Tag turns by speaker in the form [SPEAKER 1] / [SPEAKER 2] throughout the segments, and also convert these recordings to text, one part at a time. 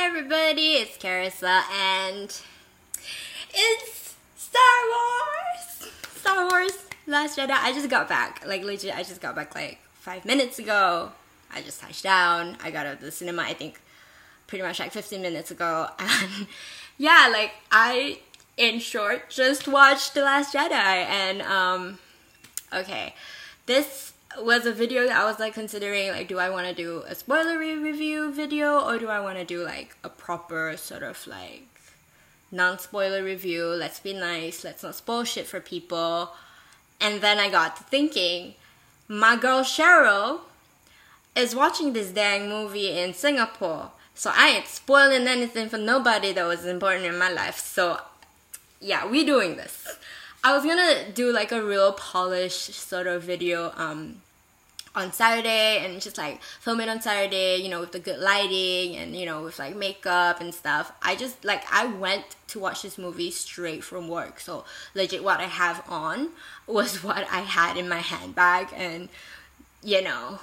[SPEAKER 1] everybody, it's Carissa and it's Star Wars! Star Wars Last Jedi. I just got back, like legit, I just got back like 5 minutes ago. I just touched down. I got out of the cinema, I think pretty much like 15 minutes ago. And yeah, like I, in short, just watched The Last Jedi. And okay, this was a video that I was like considering, like, do I want to do a spoilery review video or do I want to do like a proper sort of like non-spoiler review? Let's be nice, let's not spoil shit for people. And then I got to thinking, my girl Cheryl is watching this dang movie in Singapore, so I ain't spoiling anything for nobody that was important in my life. So yeah, we doing this. I was gonna do like a real polished sort of video on Saturday and just like film it on Saturday, you know, with the good lighting and, you know, with like makeup and stuff. I went to watch this movie straight from work, so legit what I have on was what I had in my handbag. And you know,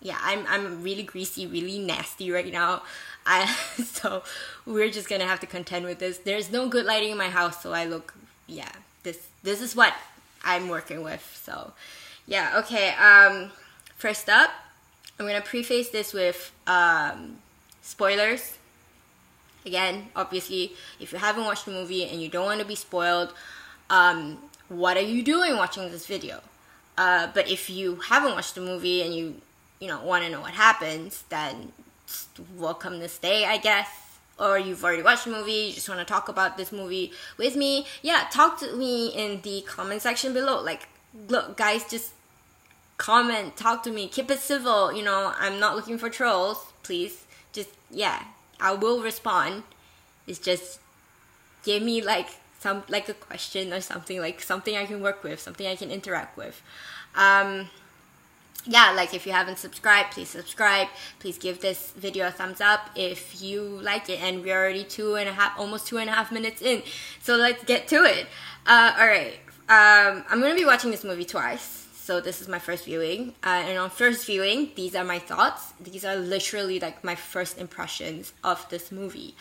[SPEAKER 1] yeah, I'm really greasy, really nasty right now. So we're just gonna have to contend with this. There's no good lighting in my house, so I look, yeah, this is what I'm working with. So yeah, okay, first up, I'm gonna preface this with spoilers. Again, obviously, if you haven't watched the movie and you don't want to be spoiled, what are you doing watching this video? But if you haven't watched the movie and you know, want to know what happens, then welcome to stay, I guess. Or you've already watched the movie, you just want to talk about this movie with me, yeah, talk to me in the comment section below. Like, look, guys, just comment, talk to me, keep it civil, you know, I'm not looking for trolls, please. Just, yeah, I will respond. It's just, give me like a question or something, like something I can work with, something I can interact with. Yeah, like if you haven't subscribed, please subscribe. Please give this video a thumbs up if you like it. And we're already almost 2.5 minutes in, so let's get to it. Alright, I'm gonna be watching this movie twice, so this is my first viewing. And on first viewing, these are my thoughts. These are literally like my first impressions of this movie.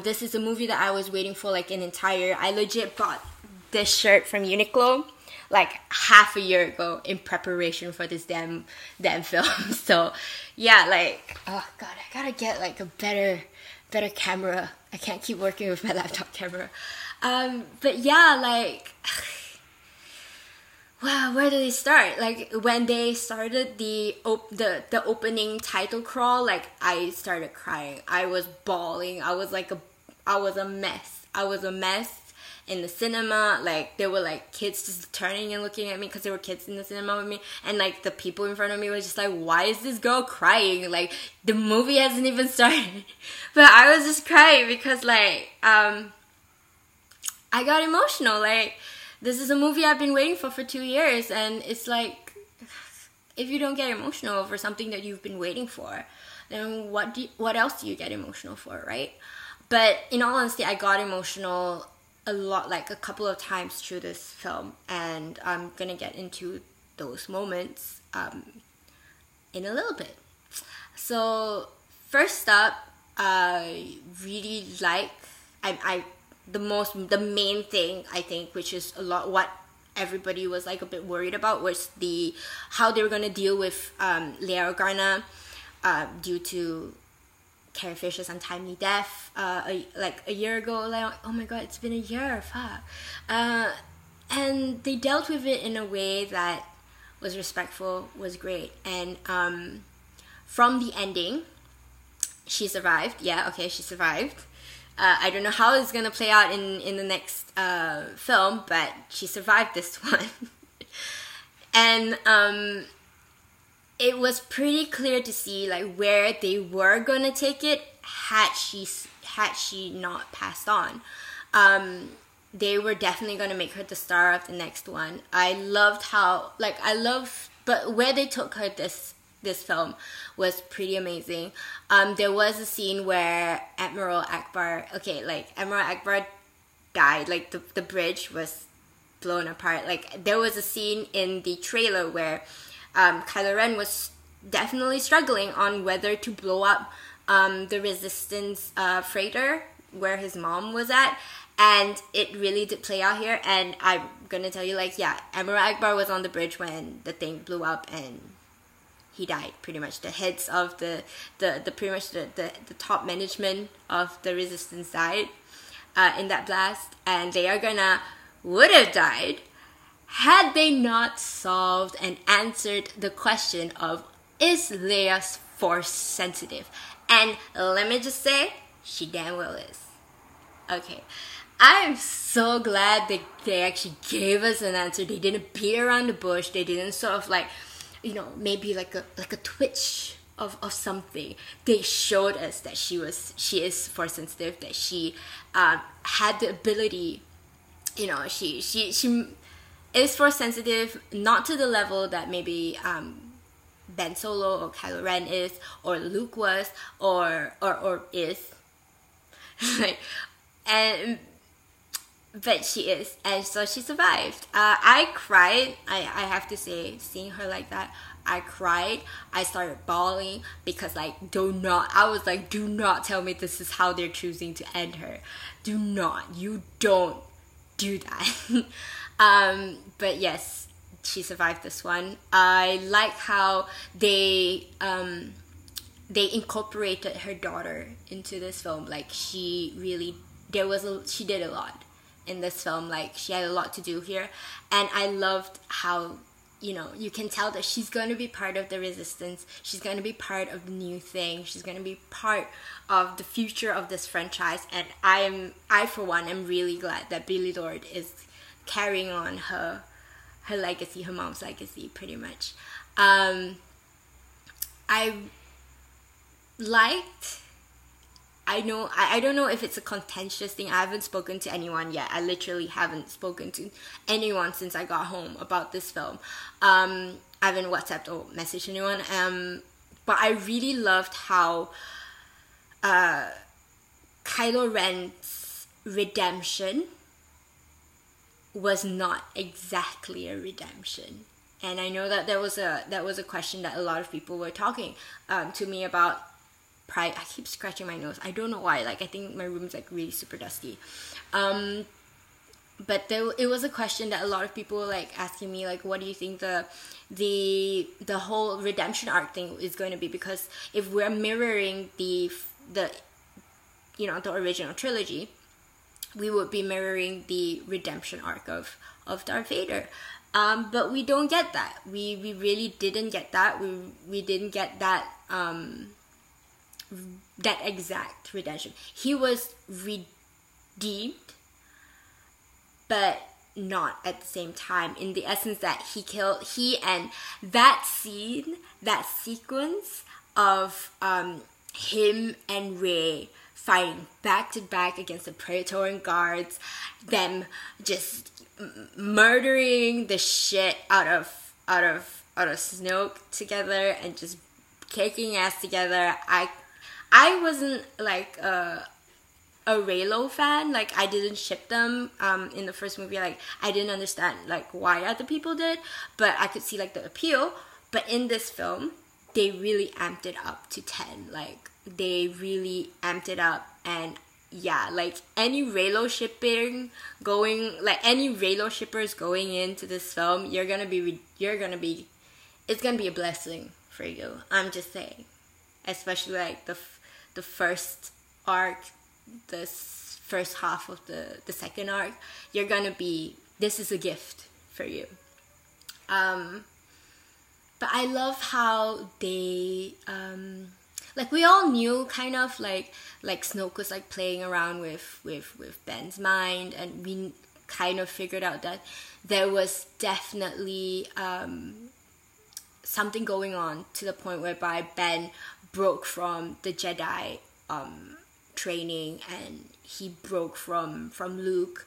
[SPEAKER 1] This is a movie that I was waiting for like an entire, I legit bought this shirt from Uniqlo like half a year ago in preparation for this damn film. So yeah, like, oh god, I gotta get like a better camera. I can't keep working with my laptop camera. But yeah, like, wow, where do they start? Like, when they started the opening title crawl, like, I started crying. I was bawling. I was a mess in the cinema. Like, there were like kids just turning and looking at me because there were kids in the cinema with me, and like the people in front of me were just like, why is this girl crying? Like, the movie hasn't even started. But I was just crying because like I got emotional. Like, this is a movie I've been waiting for 2 years, and it's like, if you don't get emotional over something that you've been waiting for, then what else do you get emotional for, right? But in all honesty, I got emotional a lot, like a couple of times through this film, and I'm gonna get into those moments in a little bit. So first up, I really like the main thing, I think, which is a lot what everybody was like a bit worried about, was how they were gonna deal with Leia Organa due to Carrie Fisher's untimely death like a year ago. Like, oh my god, it's been a year, fuck. And they dealt with it in a way that was respectful, was great. And from the ending, she survived. Yeah, okay, she survived. I don't know how it's gonna play out in the next film, but she survived this one. And it was pretty clear to see like where they were gonna take it had she not passed on. They were definitely gonna make her the star of the next one. I loved how, like, but where they took her this film was pretty amazing. There was a scene where Admiral Akbar died. Like, the bridge was blown apart. Like, there was a scene in the trailer where Kylo Ren was definitely struggling on whether to blow up the Resistance freighter where his mom was at. And it really did play out here. And I'm gonna tell you, like, yeah, Admiral Akbar was on the bridge when the thing blew up and he died. Pretty much the heads of the pretty much the top management of the Resistance died in that blast, and they would have died had they not solved and answered the question of, is Leia's Force sensitive? And let me just say, she damn well is. Okay, I am so glad that they actually gave us an answer. They didn't beat around the bush. They didn't sort of like, you know, maybe like a twitch of something. They showed us that she is Force sensitive, that she had the ability, you know, she is Force sensitive, not to the level that maybe Ben Solo or Kylo Ren is, or Luke was, or is. Like, but she is, and so she survived. I cried. I have to say, seeing her like that, I cried. I started bawling because, like, I was like, do not tell me this is how they're choosing to end her. Do not. You don't do that. But yes, she survived this one. I like how they incorporated her daughter into this film. Like, she did a lot in this film. Like, she had a lot to do here, and I loved how, you know, you can tell that she's going to be part of the Resistance. She's going to be part of the new thing. She's going to be part of the future of this franchise. And I for one am really glad that Billie Lourd is carrying on her legacy, her mom's legacy, pretty much. I don't know if it's a contentious thing. I haven't spoken to anyone yet. I literally haven't spoken to anyone since I got home about this film. I haven't WhatsApped or messaged anyone. But I really loved how Kylo Ren's redemption was not exactly a redemption. And I know that that was a question that a lot of people were talking to me about. I keep scratching my nose. I don't know why. Like, I think my room's like really super dusty. But it was a question that a lot of people were like asking me, like, what do you think the whole redemption arc thing is going to be? Because if we're mirroring the original trilogy, we would be mirroring the redemption arc of Darth Vader. But we don't get that. We really didn't get that. We didn't get that that exact redemption. He was redeemed, but not at the same time, in the essence that he and that scene, that sequence of him and Rey fighting back to back against the Praetorian guards, them just murdering the shit out of Snoke together and just kicking ass together. I wasn't like a Reylo fan. Like, I didn't ship them in the first movie. Like, I didn't understand like why other people did, but I could see like the appeal. But in this film, they really amped it up to 10. Like, they really amped it up. And yeah, like, any Reylo shippers going into this film, it's gonna be a blessing for you. I'm just saying, especially like the first arc, the first half of the second arc, this is a gift for you. But I love how they like, we all knew kind of like Snoke was like playing around with Ben's mind, and we kind of figured out that there was definitely something going on, to the point whereby Ben broke from the Jedi training, and he broke from Luke,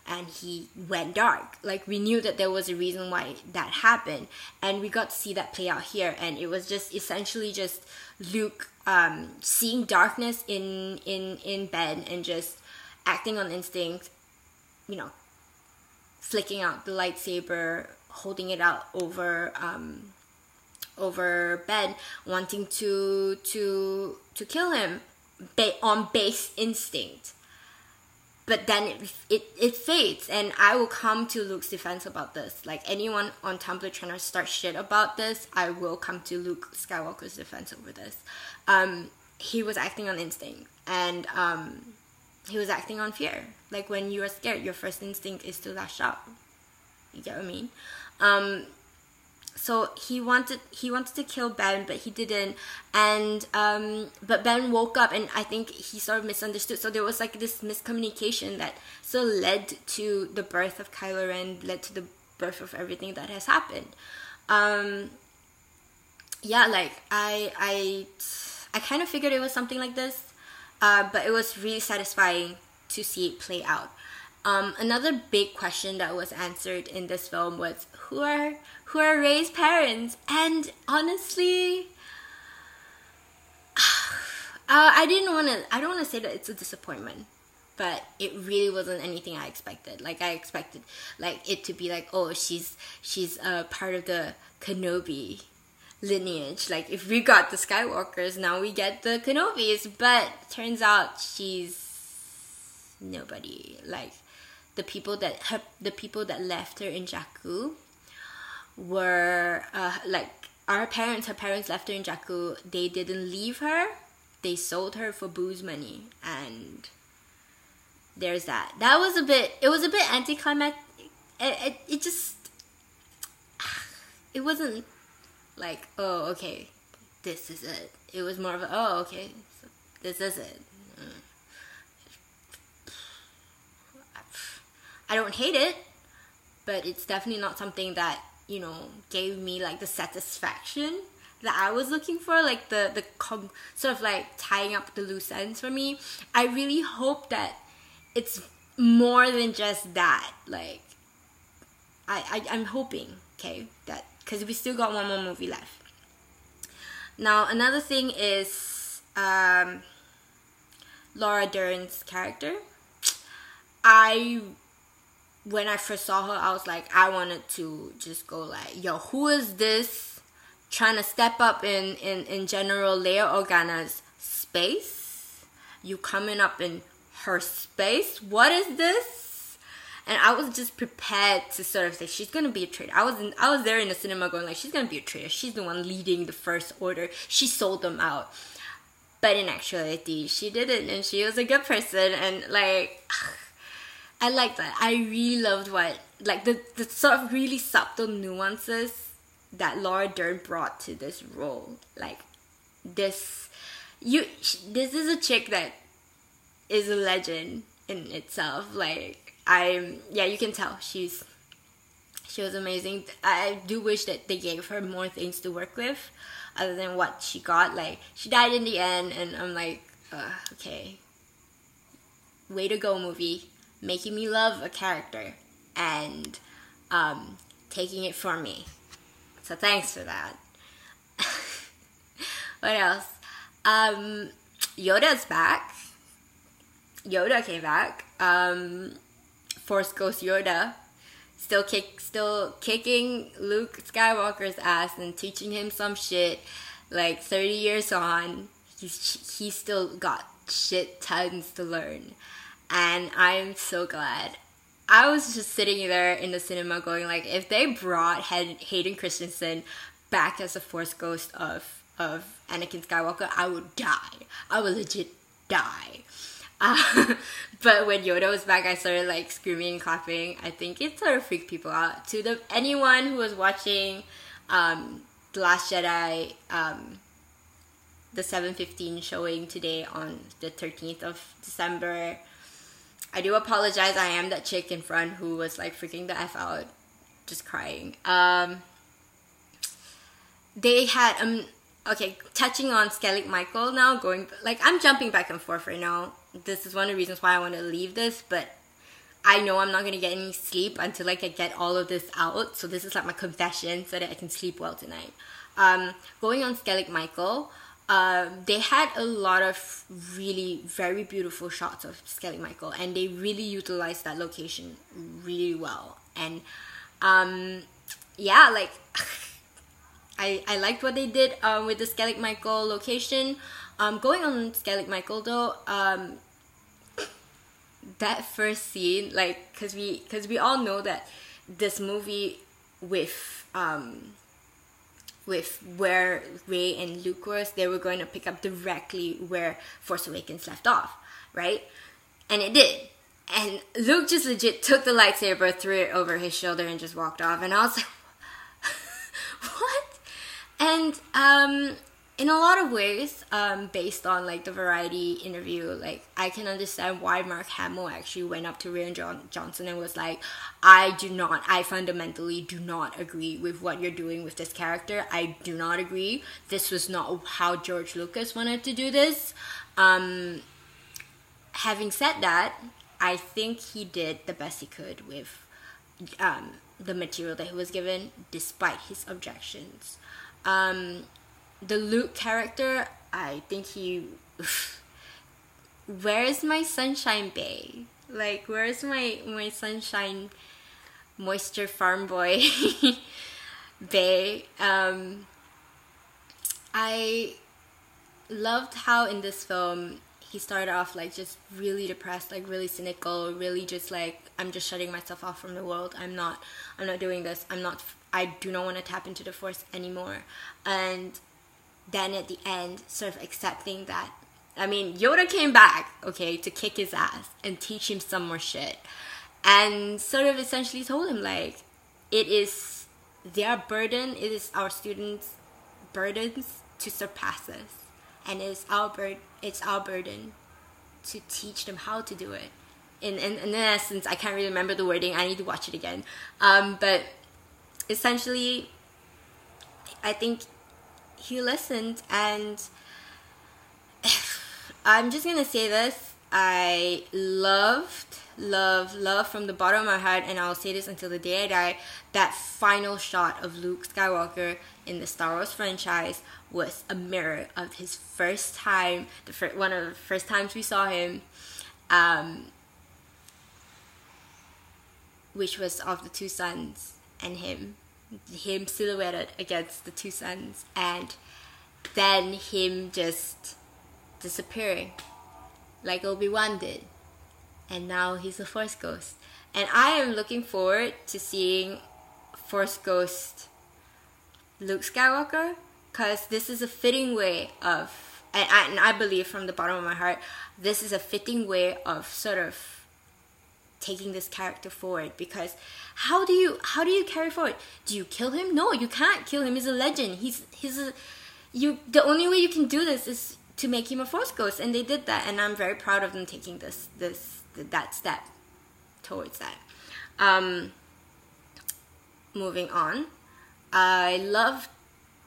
[SPEAKER 1] and he went dark. Like, we knew that there was a reason why that happened, and we got to see that play out here. And it was just essentially just Luke seeing darkness in Ben and just acting on instinct, you know, flicking out the lightsaber, holding it out over Ben, wanting to kill him on base instinct. But then it fades, and I will come to Luke's defense about this. Like, anyone on Tumblr trying to start shit about this, I will come to Luke Skywalker's defense over this. He was acting on instinct, and he was acting on fear. Like, when you are scared, your first instinct is to lash out. You get what I mean? So he wanted to kill Ben, but he didn't. And but Ben woke up, and I think he sort of misunderstood. So there was like this miscommunication that still led to the birth of Kylo Ren, led to the birth of everything that has happened. Yeah, like I kind of figured it was something like this, but it was really satisfying to see it play out. Another big question that was answered in this film was who are Rey's parents? And honestly, I don't want to say that it's a disappointment, but it really wasn't anything I expected. Like, I expected like it to be like, oh, she's part of the Kenobi lineage. Like, if we got the Skywalkers, now we get the Kenobis. But turns out she's nobody. Like, the people that left her in Jakku were like her parents left her in Jakku. They didn't leave her. They sold her for booze money, and there's that. It was a bit anticlimactic. It wasn't like, oh, okay, this is it. It was more of a, oh, okay, so this is it. I don't hate it, but it's definitely not something that, you know, gave me like the satisfaction that I was looking for, like the sort of like tying up the loose ends for me. I really hope that it's more than just that. Like, I'm hoping, okay, that, because we still got one more movie left. Now, another thing is Laura Dern's character. When I first saw her, I was like, I wanted to just go like, yo, who is this trying to step up in General Leia Organa's space? You coming up in her space? What is this? And I was just prepared to sort of say, she's gonna be a traitor. I was there in the cinema going like, she's gonna be a traitor. She's the one leading the First Order. She sold them out. But in actuality, she didn't, and she was a good person. And like, I like that. I really loved the sort of really subtle nuances that Laura Dern brought to this role. Like, this is a chick that is a legend in itself. Like, you can tell she was amazing. I do wish that they gave her more things to work with other than what she got. Like, she died in the end, and I'm like, okay, way to go, movie. Making me love a character and taking it from me. So thanks for that. What else? Yoda's back. Yoda came back. Force Ghost Yoda. Still kicking Luke Skywalker's ass and teaching him some shit. Like, 30 years on, he's still got shit tons to learn. And I'm so glad. I was just sitting there in the cinema going like, if they brought Hayden Christensen back as a Force Ghost of Anakin Skywalker, I would die. I would legit die. But when Yoda was back, I started like screaming and clapping. I think it sort of freaked people out. To anyone who was watching The Last Jedi, the 7:15 showing today on the 13th of December, I do apologize. I am that chick in front who was like freaking the F out, just crying. They had okay, touching on Skellig Michael now, I'm jumping back and forth right now. This is one of the reasons why I want to leave this, but I know I'm not gonna get any sleep until like I get all of this out. So this is like my confession so that I can sleep well tonight. Going on Skellig Michael. They had a lot of really very beautiful shots of Skellig Michael, and they really utilized that location really well. And yeah, like I liked what they did with the Skellig Michael location. Going on Skellig Michael though, that first scene, like, cause we all know that this movie with where Rey and Luke was, they were going to pick up directly where Force Awakens left off, right? And it did. And Luke just legit took the lightsaber, threw it over his shoulder, and just walked off. And I was like, what? And in a lot of ways, based on like the Variety interview, like I can understand why Mark Hamill actually went up to Rian Johnson and was like, I fundamentally do not agree with what you're doing with this character. I do not agree. This was not how George Lucas wanted to do this. Having said that, I think he did the best he could with the material that he was given, despite his objections. The Luke character, I think he... Where's my Sunshine Bay? Like, where's my Sunshine Moisture Farm Boy Bay? I loved how in this film he started off like just really depressed, like really cynical, really just like, I'm just shutting myself off from the world. I'm not doing this. I do not want to tap into the Force anymore. And then at the end, sort of accepting that. I mean, Yoda came back, okay, to kick his ass and teach him some more shit. And sort of essentially told him, like, it is their burden, it is our students' burdens to surpass us. And it's our burden to teach them how to do it. In essence, I can't really remember the wording. I need to watch it again. But essentially, I think he listened, and I'm just gonna say this. I loved from the bottom of my heart, and I'll say this until the day I die, that final shot of Luke Skywalker in the Star Wars franchise was a mirror of his first time, one of the first times we saw him, which was of the two suns and him silhouetted against the two suns, and then him just disappearing like Obi-Wan did, and now he's a Force ghost. And I am looking forward to seeing Force ghost Luke Skywalker, because this is a fitting way of, and I believe from the bottom of my heart, this is a fitting way of sort of taking this character forward. Because how do you carry forward? Do you kill him? No, you can't kill him. He's a legend. The only way you can do this is to make him a Force ghost, and they did that, and I'm very proud of them taking that step towards that. Moving on, I loved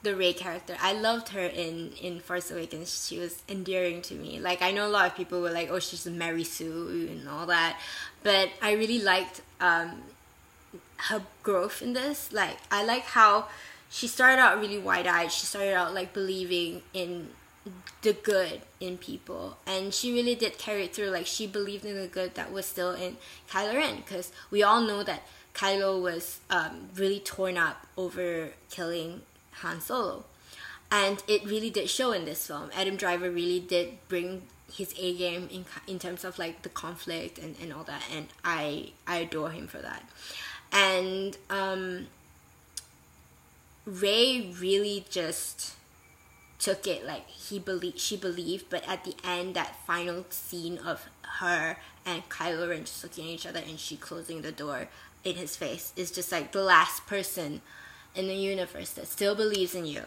[SPEAKER 1] the Rey character. I loved her in Force Awakens. She was endearing to me. Like, I know a lot of people were like, oh, she's a Mary Sue and all that, but I really liked her growth in this. Like, I like how she started out really wide-eyed. She started out like believing in the good in people, and she really did carry it through. Like, she believed in the good that was still in Kylo Ren, because we all know that Kylo was really torn up over killing Han Solo, and it really did show in this film. Adam Driver really did bring his A game in terms of like the conflict and all that, and I adore him for that. And Rey really just took it, like she believed, but at the end, that final scene of her and Kylo Ren just looking at each other and she closing the door in his face is just like the last person in the universe that still believes in you,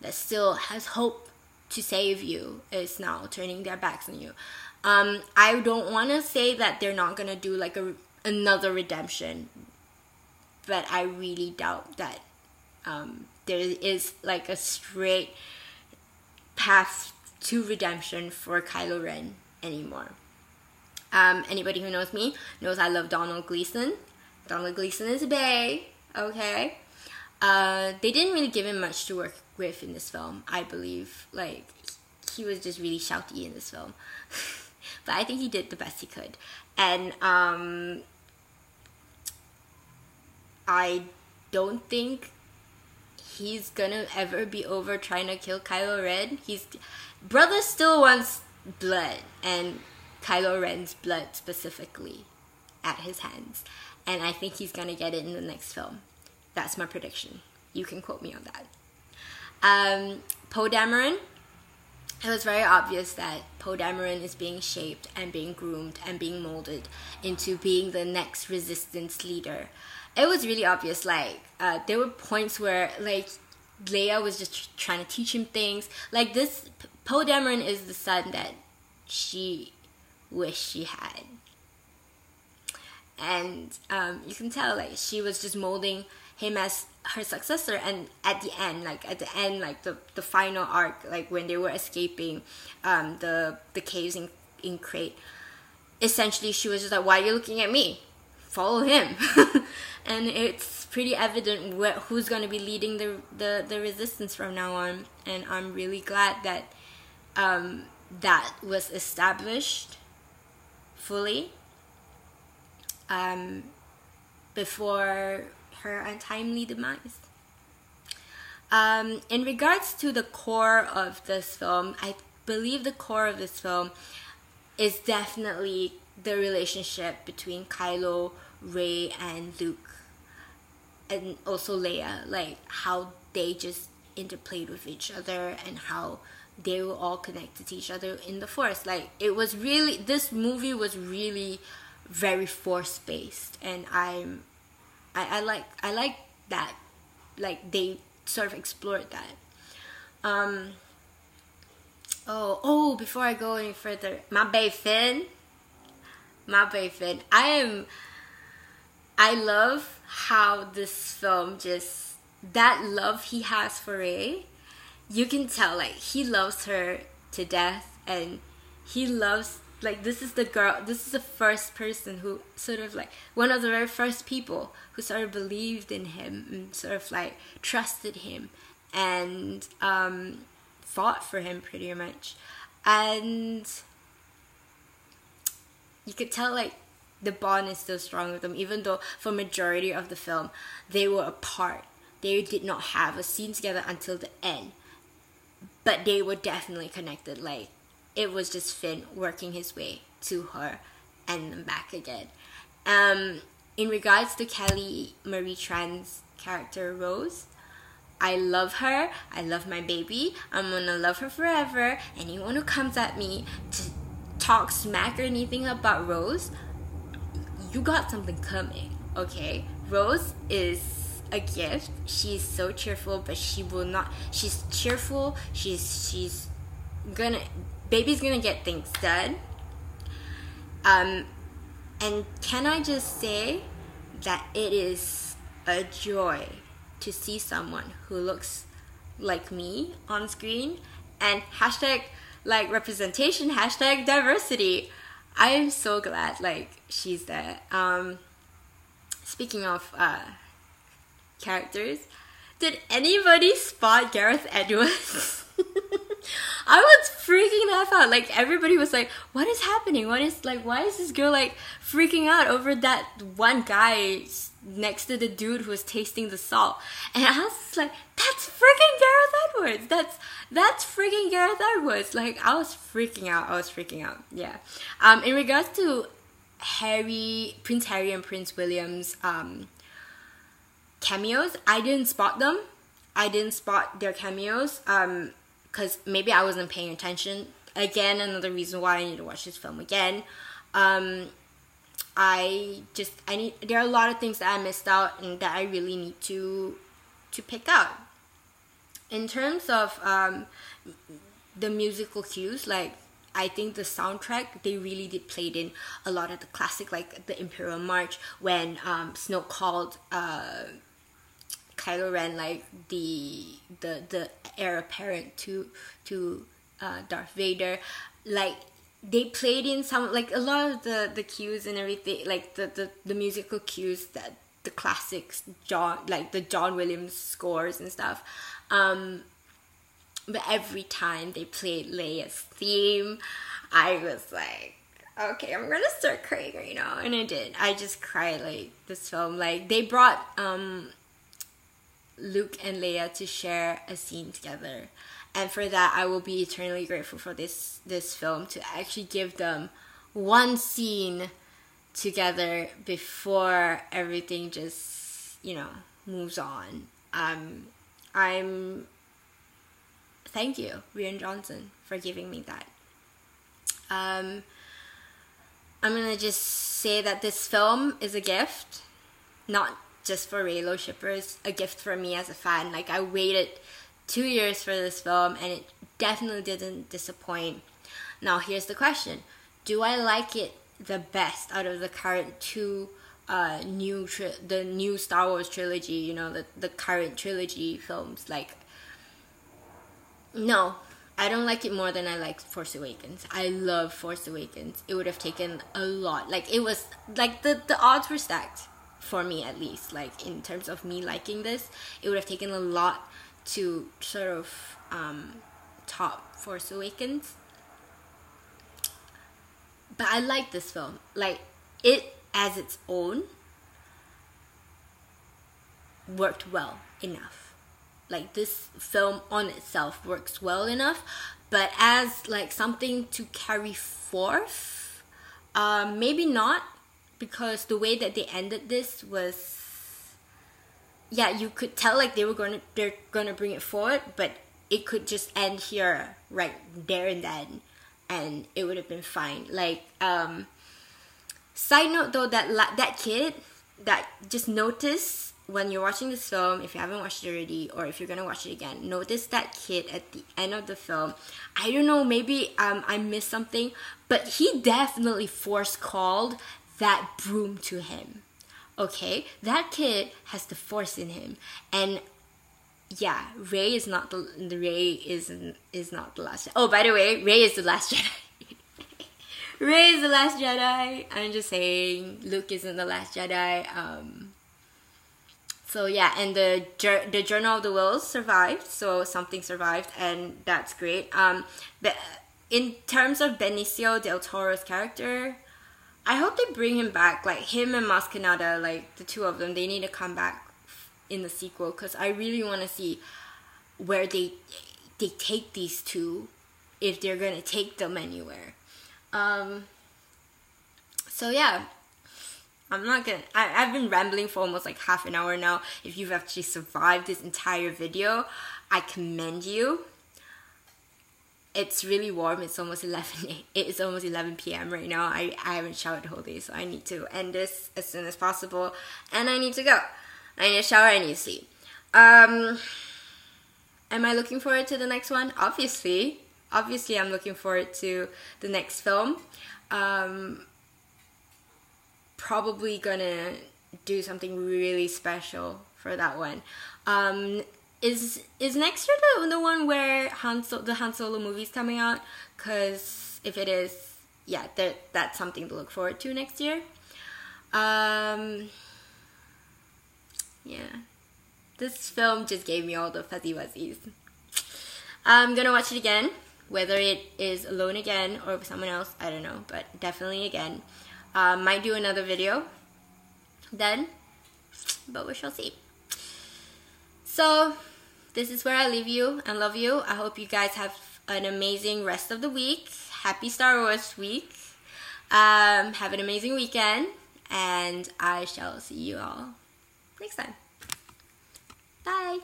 [SPEAKER 1] that still has hope to save you, is now turning their backs on you. I don't want to say that they're not gonna do like another redemption, but I really doubt that there is like a straight path to redemption for Kylo Ren anymore. Anybody who knows me knows I love Donald Gleason. Donald Gleason is a bae, okay? They didn't really give him much to work with in this film, I believe. Like, he was just really shouty in this film. But I think he did the best he could. And I don't think he's gonna ever be over trying to kill Kylo Ren. Brother still wants blood, and Kylo Ren's blood specifically at his hands. And I think he's gonna get it in the next film. That's my prediction. You can quote me on that. Poe Dameron. It was very obvious that Poe Dameron is being shaped and being groomed and being molded into being the next Resistance leader. It was really obvious. Like, there were points where, like, Leia was just trying to teach him things. Like, this, Poe Dameron is the son that she wished she had. And you can tell, like, she was just molding him as her successor. And at the end, like the final arc, like when they were escaping the caves in Crate, essentially she was just like, why are you looking at me? Follow him. And it's pretty evident who's going to be leading the Resistance from now on. And I'm really glad that that was established fully before her untimely demise. In regards to the core of this film, I believe the core of this film is definitely the relationship between Kylo, Rey, and Luke, and also Leia. Like how they just interplayed with each other and how they were all connected to each other in the Force. Like it was really, this movie was really very Force based, and I like that. Like they sort of explored that. Before I go any further, my bae Finn. I love how this film just, that love he has for Rey, you can tell, like he loves her to death, and he loves, like, this is the first person who sort of, like, one of the very first people who sort of believed in him and sort of like trusted him and fought for him pretty much. And you could tell, like, the bond is still strong with them, even though for majority of the film they were apart. They did not have a scene together until the end, but they were definitely connected. Like, it was just Finn working his way to her and then back again. In regards to Kelly Marie Tran's character Rose, I love her. I love my baby. I'm gonna love her forever. Anyone who comes at me to talk smack or anything about Rose, you got something coming, okay? Rose is a gift. She's so cheerful, but she will not. She's cheerful. She's gonna. Baby's gonna get things done. And can I just say that it is a joy to see someone who looks like me on screen, and hashtag like representation, hashtag diversity. I am so glad like she's there. Speaking of characters, did anybody spot Gareth Edwards? I was freaking the F out. Like, everybody was like, what is happening? Why is this girl like freaking out over that one guy next to the dude who was tasting the salt? And I was just like, that's freaking Gareth Edwards. That's freaking Gareth Edwards. Like, I was freaking out. Yeah. In regards to Prince Harry and Prince William's cameos, I didn't spot them. I didn't spot their cameos. Because maybe I wasn't paying attention. Again, another reason why I need to watch this film again. There are a lot of things that I missed out and that I really need to pick out. In terms of the musical cues, like, I think the soundtrack, they really did play in a lot of the classic, like the Imperial March, when Snoke called Kylo Ren like the heir apparent to Darth Vader. Like, they played in some, like, a lot of the cues and everything, like the musical cues, that the classics, the John Williams scores and stuff. But every time they played Leia's theme, I was like, okay, I'm gonna start crying right now. And I did. I just cried. Like, this film, like, they brought Luke and Leia to share a scene together. And for that, I will be eternally grateful for this film, to actually give them one scene together before everything just, moves on. Thank you, Rian Johnson, for giving me that. I'm gonna just say that this film is a gift, not just for Reylo shippers, a gift for me as a fan. Like, I waited 2 years for this film, and it definitely didn't disappoint. Now, here's the question. Do I like it the best out of the current two the new Star Wars trilogy, the current trilogy films? Like, no, I don't like it more than I like Force Awakens. I love Force Awakens. It would have taken a lot. Like, it was, like, the odds were stacked, for me at least. Like, in terms of me liking this, it would have taken a lot to sort of top Force Awakens. But I like this film. Like, it as its own worked well enough. Like, this film on itself works well enough, but as like something to carry forth, maybe not, because the way that they ended this was, you could tell like they're gonna bring it forward, but it could just end here, right there and then, and it would have been fine. Like, side note though, that kid, that just notice when you're watching this film, if you haven't watched it already, or if you're gonna watch it again, notice that kid at the end of the film. I don't know, maybe I missed something, but he definitely force called that broom to him. Okay, that kid has the Force in him, and yeah, Rey is not the last. Oh, by the way, Rey is the last Jedi. Rey is the last Jedi. I'm just saying, Luke isn't the last Jedi. So yeah, and the Journal of the Wills survived, so something survived, and that's great. But in terms of Benicio del Toro's character, I hope they bring him back. Like, him and Mascanada, like the two of them, they need to come back in the sequel, because I really want to see where they take these two, if they're gonna take them anywhere. So yeah, I've been rambling for almost like half an hour now. If you've actually survived this entire video, I commend you. It's really warm. It's almost 11 p.m. right now. I haven't showered the whole day, so I need to end this as soon as possible, and I need to go. I need to shower, I need to sleep. Am I looking forward to the next one? Obviously I'm looking forward to the next film. Probably gonna do something really special for that one. Is next year the one where the Han Solo movie's coming out? Because if it is, yeah, that's something to look forward to next year. Yeah, this film just gave me all the fuzzy wuzzies. I'm gonna watch it again, whether it is alone again or with someone else, I don't know, but definitely again. Might do another video then, but we shall see. So this is where I leave you and love you. I hope you guys have an amazing rest of the week. Happy Star Wars week. Have an amazing weekend, and I shall see you all next time. Bye.